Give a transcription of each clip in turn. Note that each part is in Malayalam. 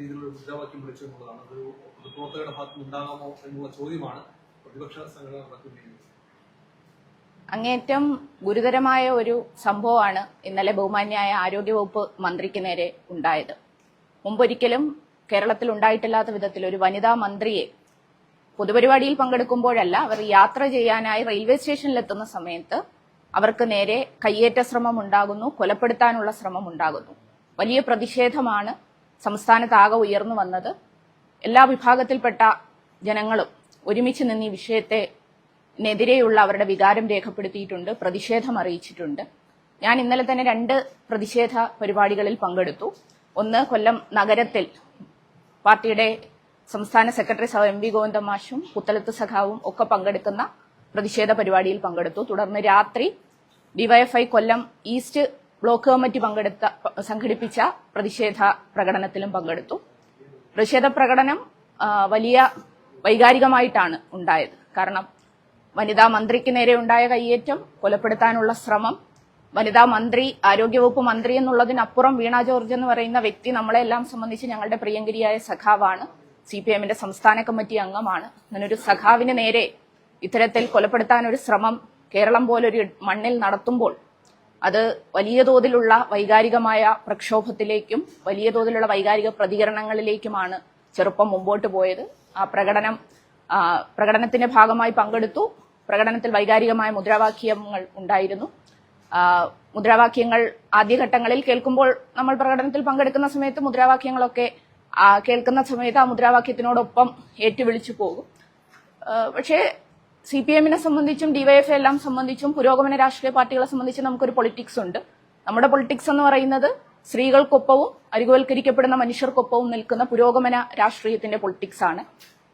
രീതിയിലുള്ള മുദ്രാവാക്യം വിളിച്ചു എന്നുള്ളതാണ്. അതൊരു പ്രവർത്തകരുടെ ഭാഗത്ത് ഉണ്ടാകാമോ എന്നുള്ള ചോദ്യമാണ് പ്രതിപക്ഷ സംഘടന നടത്തുന്നത്. അങ്ങേറ്റം ഗുരുതരമായ ഒരു സംഭവമാണ് ഇന്നലെ ബഹുമാന്യായ ആരോഗ്യവകുപ്പ് മന്ത്രിക്ക് നേരെ ഉണ്ടായത്. മുമ്പൊരിക്കലും കേരളത്തിൽ ഉണ്ടായിട്ടില്ലാത്ത വിധത്തിൽ ഒരു വനിതാ മന്ത്രിയെ പൊതുപരിപാടിയിൽ പങ്കെടുക്കുമ്പോഴല്ല, അവർ യാത്ര ചെയ്യാനായി റെയിൽവേ സ്റ്റേഷനിലെത്തുന്ന സമയത്ത് അവർക്ക് നേരെ കയ്യേറ്റ ശ്രമം ഉണ്ടാകുന്നു, കൊലപ്പെടുത്താനുള്ള ശ്രമം ഉണ്ടാകുന്നു. വലിയ പ്രതിഷേധമാണ് സംസ്ഥാനത്താകെ ഉയർന്നു വന്നത്. എല്ലാ വിഭാഗത്തിൽപ്പെട്ട ജനങ്ങളും ഒരുമിച്ച് നിന്ന് ഈ വിഷയത്തിനെതിരെയുള്ള അവരുടെ വികാരം രേഖപ്പെടുത്തിയിട്ടുണ്ട്, പ്രതിഷേധം അറിയിച്ചിട്ടുണ്ട്. ഞാൻ ഇന്നലെ തന്നെ 2 പ്രതിഷേധ പരിപാടികളിൽ പങ്കെടുത്തു. ഒന്ന് കൊല്ലം നഗരത്തിൽ പാർട്ടിയുടെ സംസ്ഥാന സെക്രട്ടറി എം വി ഗോവിന്ദൻ മാഷും പുത്തലത്ത് സഖാവും ഒക്കെ പങ്കെടുക്കുന്ന പ്രതിഷേധ പരിപാടിയിൽ പങ്കെടുത്തു. തുടർന്ന് രാത്രി ഡിവൈഎഫ്ഐ കൊല്ലം ഈസ്റ്റ് ബ്ലോക്ക് കമ്മിറ്റി സംഘടിപ്പിച്ച പ്രതിഷേധ പ്രകടനത്തിലും പങ്കെടുത്തു. പ്രതിഷേധ പ്രകടനം വലിയ വൈകാരികമായിട്ടാണ് ഉണ്ടായത്. കാരണം വനിതാ മന്ത്രിക്ക് നേരെ ഉണ്ടായ കയ്യേറ്റം, കൊലപ്പെടുത്താനുള്ള ശ്രമം, വനിതാ മന്ത്രി, ആരോഗ്യവകുപ്പ് മന്ത്രി എന്നുള്ളതിനപ്പുറം വീണ ജോർജ് എന്ന് പറയുന്ന വ്യക്തി നമ്മളെല്ലാം സംബന്ധിച്ച് ഞങ്ങളുടെ പ്രിയങ്കരിയായ സഖാവാണ്, CPM-ന്റെ സംസ്ഥാന കമ്മിറ്റി അംഗമാണ്. അങ്ങനൊരു സഖാവിന് നേരെ ഇത്തരത്തിൽ കൊലപ്പെടുത്താനൊരു ശ്രമം കേരളം പോലൊരു മണ്ണിൽ നടത്തുമ്പോൾ അത് വലിയ തോതിലുള്ള വൈകാരികമായ പ്രക്ഷോഭത്തിലേക്കും വലിയ തോതിലുള്ള വൈകാരിക പ്രതികരണങ്ങളിലേക്കുമാണ് ചെറുപ്പം മുമ്പോട്ട് പോയത്. ആ പ്രകടനത്തിന്റെ ഭാഗമായി പങ്കെടുത്തു. പ്രകടനത്തിൽ വൈകാരികമായ മുദ്രാവാക്യങ്ങൾ ഉണ്ടായിരുന്നു. മുദ്രാവാക്യങ്ങൾ ആദ്യഘട്ടങ്ങളിൽ കേൾക്കുമ്പോൾ, നമ്മൾ പ്രകടനത്തിൽ പങ്കെടുക്കുന്ന സമയത്ത് മുദ്രാവാക്യങ്ങളൊക്കെ കേൾക്കുന്ന സമയത്ത് ആ മുദ്രാവാക്യത്തിനോടൊപ്പം ഏറ്റുവിളിച്ചു പോകും. പക്ഷേ CPM-നെ സംബന്ധിച്ചും ഡിവൈഎഫ്ഐ എല്ലാം സംബന്ധിച്ചും പുരോഗമന രാഷ്ട്രീയ പാർട്ടികളെ സംബന്ധിച്ചും നമുക്കൊരു പൊളിറ്റിക്സ് ഉണ്ട്. നമ്മുടെ പൊളിറ്റിക്സ് എന്ന് പറയുന്നത് സ്ത്രീകൾക്കൊപ്പവും അരികുവൽക്കരിക്കപ്പെടുന്ന മനുഷ്യർക്കൊപ്പവും നിൽക്കുന്ന പുരോഗമന രാഷ്ട്രീയത്തിന്റെ പൊളിറ്റിക്സ് ആണ്.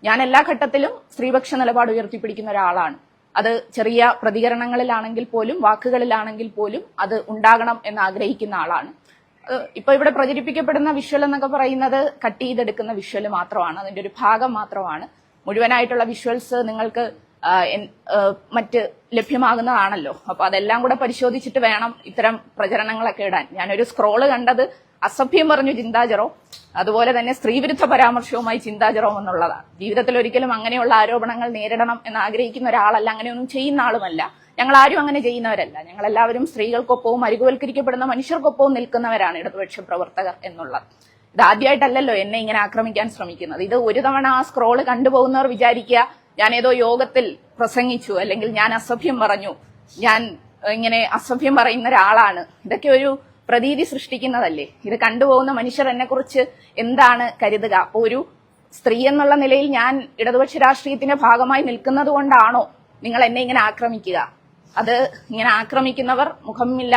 ഞാൻ എല്ലാ ഘട്ടത്തിലും സ്ത്രീപക്ഷ നിലപാട് ഉയർത്തിപ്പിടിക്കുന്ന ഒരാളാണ്. അത് ചെറിയ പ്രതികരണങ്ങളിലാണെങ്കിൽ പോലും വാക്കുകളിലാണെങ്കിൽ പോലും അത് ഉണ്ടാകണം എന്ന് ആഗ്രഹിക്കുന്ന ആളാണ്. ഇപ്പൊ ഇവിടെ പ്രചരിപ്പിക്കപ്പെടുന്ന വിഷ്വൽ എന്നൊക്കെ പറയുന്നത് കട്ട് ചെയ്തെടുക്കുന്ന വിഷ്വൽ മാത്രമാണ്, അതിന്റെ ഒരു ഭാഗം മാത്രമാണ്. മുഴുവനായിട്ടുള്ള വിഷ്വൽസ് നിങ്ങൾക്ക് മറ്റ് ലഭ്യമാകുന്നതാണല്ലോ. അപ്പൊ അതെല്ലാം കൂടെ പരിശോധിച്ചിട്ട് വേണം ഇത്തരം പ്രചരണങ്ങളൊക്കെ ഇടാൻ. ഞാനൊരു സ്ക്രോള് കണ്ടത് അസഭ്യം പറഞ്ഞു ചിന്താജറോ, അതുപോലെ തന്നെ സ്ത്രീവിരുദ്ധ പരാമർശവുമായി ചിന്താജറോ എന്നുള്ളതാണ്. ജീവിതത്തിൽ ഒരിക്കലും അങ്ങനെയുള്ള ആരോപണങ്ങൾ നേരിടണം എന്ന് ആഗ്രഹിക്കുന്ന ഒരാളല്ല, അങ്ങനെയൊന്നും ചെയ്യുന്ന ആളുമല്ല. ഞങ്ങൾ ആരും അങ്ങനെ ചെയ്യുന്നവരല്ല. ഞങ്ങളെല്ലാവരും സ്ത്രീകൾക്കൊപ്പവും അരികുവൽക്കരിക്കപ്പെടുന്ന മനുഷ്യർക്കൊപ്പവും നിൽക്കുന്നവരാണ് ഇടതുപക്ഷ പ്രവർത്തകർ എന്നുള്ളത്. ഇത് ആദ്യമായിട്ടല്ലല്ലോ എന്നെ ഇങ്ങനെ ആക്രമിക്കാൻ ശ്രമിക്കുന്നത്. ഇത് ഒരു തവണ ആ സ്ക്രോള് കണ്ടുപോകുന്നവർ വിചാരിക്കുക ഞാൻ ഏതോ യോഗത്തിൽ പ്രസംഗിച്ചു, അല്ലെങ്കിൽ ഞാൻ അസഭ്യം പറഞ്ഞു, ഞാൻ ഇങ്ങനെ അസഭ്യം പറയുന്ന ഒരാളാണ്. ഇതൊക്കെ ഒരു പ്രതീതി സൃഷ്ടിക്കുന്നതല്ലേ. ഇത് കണ്ടുപോകുന്ന മനുഷ്യർ എന്നെ കുറിച്ച് എന്താണ് കരുതുക? അപ്പൊ ഒരു സ്ത്രീ എന്നുള്ള നിലയിൽ ഞാൻ ഇടതുപക്ഷ രാഷ്ട്രീയത്തിന്റെ ഭാഗമായി നിൽക്കുന്നത് കൊണ്ടാണോ നിങ്ങൾ എന്നെ ഇങ്ങനെ ആക്രമിക്കുക? അത് ഇങ്ങനെ ആക്രമിക്കുന്നവർ, മുഖമില്ല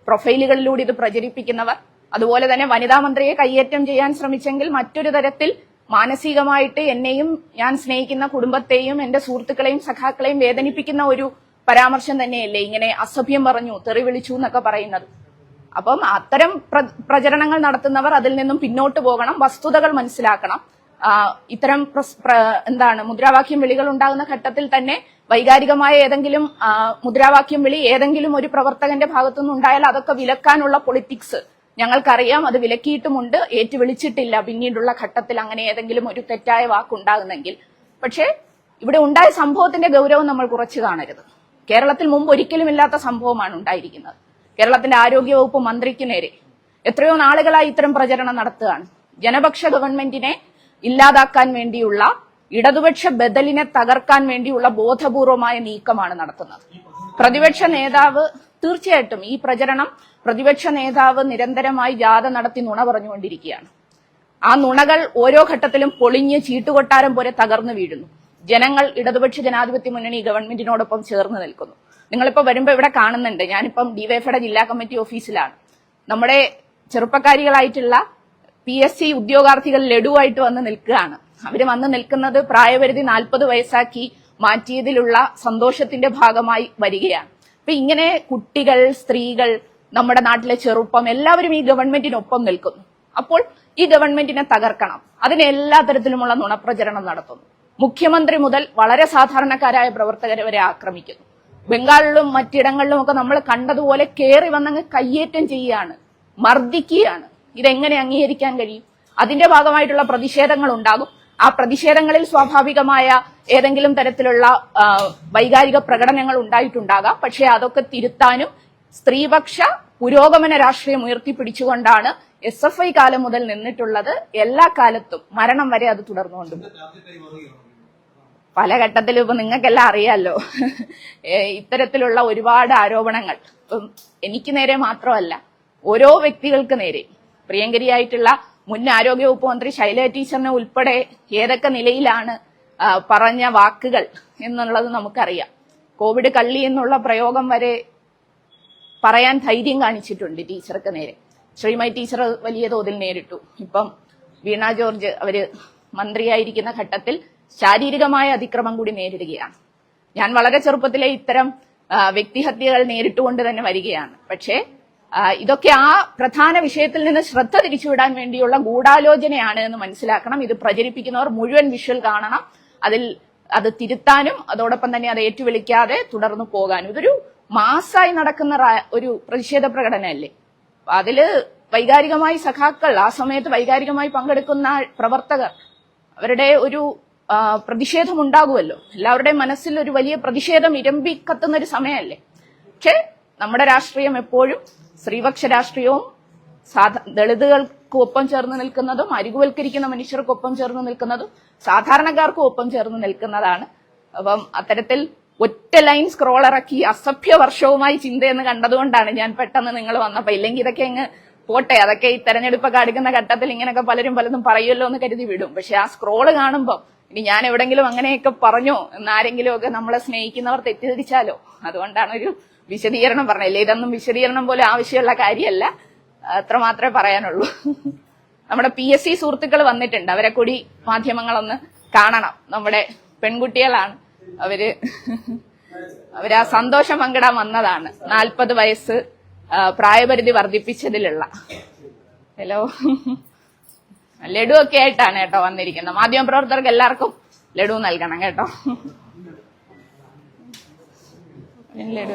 പ്രൊഫൈലുകളിലൂടെ ഇത് പ്രചരിപ്പിക്കുന്നവർ, അതുപോലെ തന്നെ വനിതാ മന്ത്രിയെ കയ്യേറ്റം ചെയ്യാൻ ശ്രമിച്ചെങ്കിൽ മറ്റൊരു തരത്തിൽ മാനസികമായിട്ട് എന്നെയും ഞാൻ സ്നേഹിക്കുന്ന കുടുംബത്തെയും എന്റെ സുഹൃത്തുക്കളെയും സഖാക്കളെയും വേദനിപ്പിക്കുന്ന ഒരു പരാമർശം തന്നെയല്ലേ ഇങ്ങനെ അസഭ്യം പറഞ്ഞു, തെറി വിളിച്ചു എന്നൊക്കെ പറയുന്നത്. അപ്പം അത്തരം പ്രചരണങ്ങൾ നടത്തുന്നവർ അതിൽ നിന്നും പിന്നോട്ട് പോകണം, വസ്തുതകൾ മനസ്സിലാക്കണം. ഇത്തരം മുദ്രാവാക്യം വിളികൾ ഉണ്ടാകുന്ന ഘട്ടത്തിൽ തന്നെ വൈകാരികമായ ഏതെങ്കിലും മുദ്രാവാക്യം വിളി ഏതെങ്കിലും ഒരു പ്രവർത്തകന്റെ ഭാഗത്തുനിന്ന് ഉണ്ടായാൽ അതൊക്കെ വിലക്കാനുള്ള പൊളിറ്റിക്സ് ഞങ്ങൾക്കറിയാം. അത് വിലക്കിയിട്ടുമുണ്ട്, ഏറ്റുവിളിച്ചിട്ടില്ല പിന്നീടുള്ള ഘട്ടത്തിൽ അങ്ങനെ ഏതെങ്കിലും ഒരു തെറ്റായ വാക്കുണ്ടാകുന്നെങ്കിൽ. പക്ഷേ ഇവിടെ ഉണ്ടായ സംഭവത്തിന്റെ ഗൗരവം നമ്മൾ കുറച്ചു കാണരുത്. കേരളത്തിൽ മുമ്പ് ഒരിക്കലും ഇല്ലാത്ത സംഭവമാണ് ഉണ്ടായിരിക്കുന്നത്. കേരളത്തിന്റെ ആരോഗ്യവകുപ്പ് മന്ത്രിക്ക് നേരെ എത്രയോ നാളുകളായി ഇത്തരം പ്രചരണം നടത്തുകയാണ്. ജനപക്ഷ ഗവൺമെന്റിനെ ഇല്ലാതാക്കാൻ വേണ്ടിയുള്ള, ഇടതുപക്ഷ ബദലിനെ തകർക്കാൻ വേണ്ടിയുള്ള ബോധപൂർവമായ നീക്കമാണ് നടത്തുന്നത്. പ്രതിപക്ഷ നേതാവ് തീർച്ചയായിട്ടും ഈ പ്രചരണം, പ്രതിപക്ഷ നേതാവ് നിരന്തരമായി ജാഥ നടത്തി നുണ പറഞ്ഞുകൊണ്ടിരിക്കുകയാണ്. ആ നുണകൾ ഓരോ ഘട്ടത്തിലും പൊളിഞ്ഞ് ചീട്ടുകൊട്ടാരം പോലെ തകർന്നു വീഴുന്നു. ജനങ്ങൾ ഇടതുപക്ഷ ജനാധിപത്യ മുന്നണി ഗവൺമെന്റിനോടൊപ്പം ചേർന്ന് നിൽക്കുന്നു. നിങ്ങളിപ്പോ വരുമ്പോ ഇവിടെ കാണുന്നുണ്ട്, ഞാനിപ്പം ഡിവൈഎഫ്ഐയുടെ ജില്ലാ കമ്മിറ്റി ഓഫീസിലാണ്. നമ്മുടെ ചെറുപ്പക്കാരികളായിട്ടുള്ള PSC ഉദ്യോഗാർത്ഥികൾ ലഡുവായിട്ട് വന്ന് നിൽക്കുകയാണ്. അവര് വന്ന് നിൽക്കുന്നത് പ്രായപരിധി 40 വയസ്സാക്കി മാറ്റിയതിലുള്ള സന്തോഷത്തിന്റെ ഭാഗമായി വരികയാണ്. അപ്പൊ ഇങ്ങനെ കുട്ടികൾ, സ്ത്രീകൾ, നമ്മുടെ നാട്ടിലെ ചെറുപ്പം എല്ലാവരും ഈ ഗവൺമെന്റിനൊപ്പം നിൽക്കുന്നു. അപ്പോൾ ഈ ഗവൺമെന്റിനെ തകർക്കണം, അതിന് എല്ലാ തരത്തിലുമുള്ള നുണപ്രചരണം നടത്തുന്നു. മുഖ്യമന്ത്രി മുതൽ വളരെ സാധാരണക്കാരായ പ്രവർത്തകരെ വരെ ആക്രമിക്കുന്നു. ബംഗാളിലും മറ്റിടങ്ങളിലും ഒക്കെ നമ്മൾ കണ്ടതുപോലെ കയറി വന്നങ്ങ് കയ്യേറ്റം ചെയ്യുകയാണ്, മർദ്ദിക്കുകയാണ്. ഇതെങ്ങനെ അംഗീകരിക്കാൻ കഴിയും? അതിന്റെ ഭാഗമായിട്ടുള്ള പ്രതിഷേധങ്ങൾ ഉണ്ടാകും. ആ പ്രതിഷേധങ്ങളിൽ സ്വാഭാവികമായ ഏതെങ്കിലും തരത്തിലുള്ള വൈകാരിക പ്രകടനങ്ങൾ ഉണ്ടായിട്ടുണ്ടാകാം. പക്ഷെ അതൊക്കെ തിരുത്താനും സ്ത്രീപക്ഷ പുരോഗമന രാഷ്ട്രീയം ഉയർത്തിപ്പിടിച്ചുകൊണ്ടാണ് SFI കാലം മുതൽ നിന്നിട്ടുള്ളത്. എല്ലാ കാലത്തും മരണം വരെ അത് തുടർന്നുകൊണ്ടും പല ഘട്ടത്തിലും ഇപ്പൊ നിങ്ങൾക്കെല്ലാം അറിയാലോ. ഇത്തരത്തിലുള്ള ഒരുപാട് ആരോപണങ്ങൾ എനിക്ക് നേരെ മാത്രമല്ല ഓരോ വ്യക്തികൾക്ക് നേരെ, പ്രിയങ്കരിയായിട്ടുള്ള മുൻ ആരോഗ്യവകുപ്പ് മന്ത്രി ശൈലജ ടീച്ചറിനെ ഉൾപ്പെടെ ഏതൊക്കെ നിലയിലാണ് പറഞ്ഞ വാക്കുകൾ എന്നുള്ളത് നമുക്കറിയാം. കോവിഡ് കള്ളി എന്നുള്ള പ്രയോഗം വരെ പറയാൻ ധൈര്യം കാണിച്ചിട്ടുണ്ട് ടീച്ചർക്ക് നേരെ. ശ്രീമതി ടീച്ചർ വലിയ തോതിൽ നേരിട്ടു. ഇപ്പം വീണ ജോർജ് അവര് മന്ത്രിയായിരിക്കുന്ന ഘട്ടത്തിൽ ശാരീരികമായ അതിക്രമം കൂടി നേരിടുകയാണ്. ഞാൻ വളരെ ചെറുപ്പത്തിലെ ഇത്തരം വ്യക്തിഹത്യകൾ നേരിട്ടുകൊണ്ട് തന്നെ വരികയാണ്. പക്ഷേ ഇതൊക്കെ ആ പ്രധാന വിഷയത്തിൽ നിന്ന് ശ്രദ്ധ തിരിച്ചുവിടാൻ വേണ്ടിയുള്ള ഗൂഢാലോചനയാണ് എന്ന് മനസ്സിലാക്കണം. ഇത് പ്രചരിപ്പിക്കുന്നവർ മുഴുവൻ വിഷ്വൽ കാണണം. അത് തിരുത്താനും അതോടൊപ്പം തന്നെ അത് ഏറ്റുവിളിക്കാതെ തുടർന്നു പോകാനും. ഇതൊരു മാസായി നടക്കുന്ന ഒരു പ്രതിഷേധ പ്രകടനമല്ലേ. അതില് വൈകാരികമായി സഖാക്കൾ, ആ സമയത്ത് വൈകാരികമായി പങ്കെടുക്കുന്ന പ്രവർത്തകർ, അവരുടെ ഒരു പ്രതിഷേധം ഉണ്ടാകുമല്ലോ. എല്ലാവരുടെയും മനസ്സിൽ ഒരു വലിയ പ്രതിഷേധം ഇരമ്പി കത്തുന്ന ഒരു സമയമല്ലേ. പക്ഷെ നമ്മുടെ രാഷ്ട്രീയം എപ്പോഴും സ്ത്രീപക്ഷ രാഷ്ട്രീയവും ദളിതുകൾക്ക് ഒപ്പം ചേർന്ന് നിൽക്കുന്നതും അരികുവൽക്കരിക്കുന്ന മനുഷ്യർക്കൊപ്പം ചേർന്ന് നിൽക്കുന്നതും സാധാരണക്കാർക്കും ഒപ്പം ചേർന്ന് നിൽക്കുന്നതാണ്. അപ്പം അത്തരത്തിൽ ഒറ്റ ലൈൻ സ്ക്രോൾ ഇറക്കി അസഭ്യ വർഷവുമായി ചിന്തയെന്ന് കണ്ടതുകൊണ്ടാണ് ഞാൻ പെട്ടെന്ന് നിങ്ങൾ വന്നപ്പോ. ഇല്ലെങ്കിൽ ഇതൊക്കെ അങ്ങ് പോട്ടെ, അതൊക്കെ ഈ തെരഞ്ഞെടുപ്പൊക്കെ അടുക്കുന്ന ഘട്ടത്തിൽ ഇങ്ങനെയൊക്കെ പലതും പറയുമല്ലോ എന്ന് കരുതി വിടും. പക്ഷെ ആ സ്ക്രോള് കാണുമ്പോൾ ഇനി ഞാൻ എവിടെങ്കിലും അങ്ങനെയൊക്കെ പറഞ്ഞോ എന്നാരെങ്കിലും ഒക്കെ നമ്മളെ സ്നേഹിക്കുന്നവർ തെറ്റിദ്ധരിച്ചാലോ, അതുകൊണ്ടാണ് ഒരു വിശദീകരണം പറഞ്ഞില്ലേ. ഇതൊന്നും വിശദീകരണം പോലെ ആവശ്യമുള്ള കാര്യമല്ല, അത്ര മാത്രമേ പറയാനുള്ളൂ. നമ്മുടെ PSC സുഹൃത്തുക്കൾ വന്നിട്ടുണ്ട്, അവരെ കൂടി മാധ്യമങ്ങളൊന്ന് കാണണം. നമ്മുടെ പെൺകുട്ടികളാണ് അവരാ സന്തോഷം പങ്കിടാൻ വന്നതാണ്. 40 വയസ്സ് പ്രായപരിധി വർദ്ധിപ്പിച്ചതിലുള്ള. ഹലോ, ലഡു ഒക്കെ ആയിട്ടാണ് കേട്ടോ വന്നിരിക്കുന്നത്. മാധ്യമപ്രവർത്തകർക്ക് എല്ലാവർക്കും ലഡു നൽകണം കേട്ടോ. ലഡു